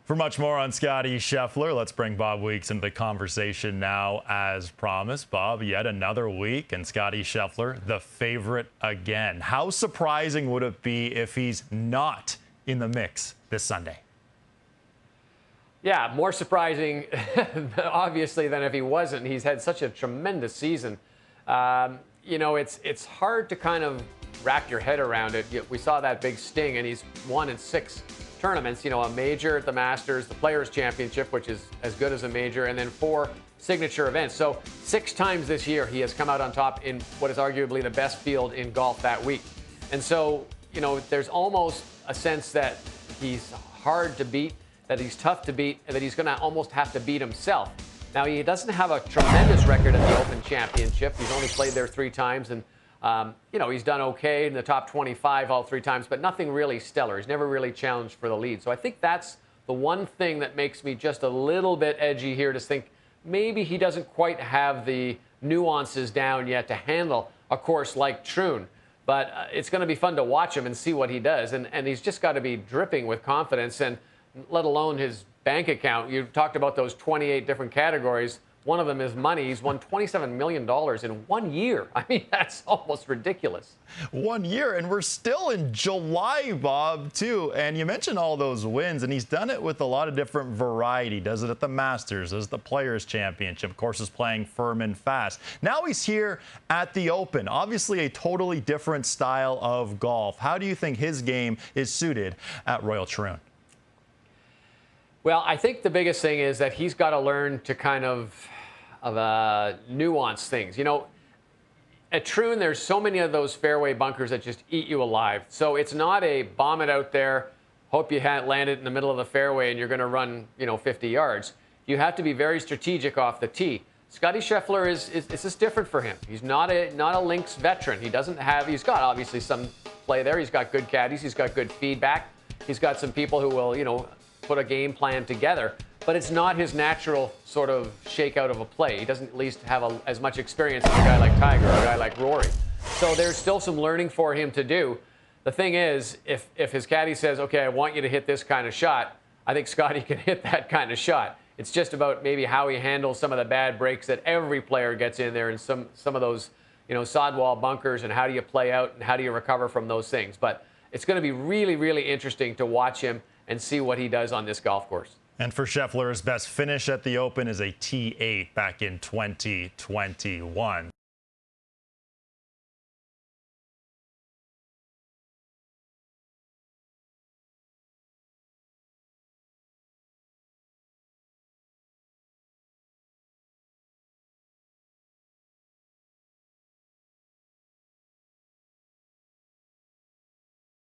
For much more on Scottie Scheffler, let's bring Bob Weeks into the conversation now as promised. Bob, yet another week, and Scottie Scheffler, the favorite again. How surprising would it be if he's not in the mix this Sunday? Yeah, more surprising, obviously, than if he wasn't. He's had such a tremendous season. It's hard to kind of wrap your head around it. We saw that big sting, and he's won in 6 tournaments, a major at the Masters, the Players' Championship, which is as good as a major, and then 4 signature events. So 6 times this year he has come out on top in what is arguably the best field in golf that week. And so, there's almost a sense that he's hard to beat, that he's tough to beat, and that he's going to almost have to beat himself. Now, he doesn't have a tremendous record at the Open Championship. He's only played there 3 times, and he's done okay in the top 25 all 3 times, but nothing really stellar. He's never really challenged for the lead. So I think that's the one thing that makes me just a little bit edgy here, to think maybe he doesn't quite have the nuances down yet to handle a course like Troon. But it's going to be fun to watch him and see what he does. And he's just got to be dripping with confidence, and let alone his bank account. You talked about those 28 different categories. One of them is money. He's won $27 million in 1 year. I mean, that's almost ridiculous. 1 year, and we're still in July, Bob, too. And you mentioned all those wins, and he's done it with a lot of different variety. Does it at the Masters, does the Players' Championship, of course, is playing firm and fast. Now he's here at the Open. Obviously a totally different style of golf. How do you think his game is suited at Royal Troon? Well, I think the biggest thing is that he's got to learn to kind of nuance things. At Troon, there's so many of those fairway bunkers that just eat you alive. So it's not a bomb it out there, hope you land it in the middle of the fairway and you're going to run, 50 yards. You have to be very strategic off the tee. Scottie Scheffler is just different for him. He's not a links veteran. He's got obviously some play there. He's got good caddies. He's got good feedback. He's got some people who will, put a game plan together, but it's not his natural sort of shakeout of a play. He doesn't at least have as much experience as a guy like Tiger or a guy like Rory. So there's still some learning for him to do. The thing is, if his caddy says, okay, I want you to hit this kind of shot, I think Scottie can hit that kind of shot. It's just about maybe how he handles some of the bad breaks that every player gets in there, and some of those, sod wall bunkers, and how do you play out and how do you recover from those things. But it's going to be really, really interesting to watch him and see what he does on this golf course. And for Scheffler, his best finish at the Open is a T8 back in 2021.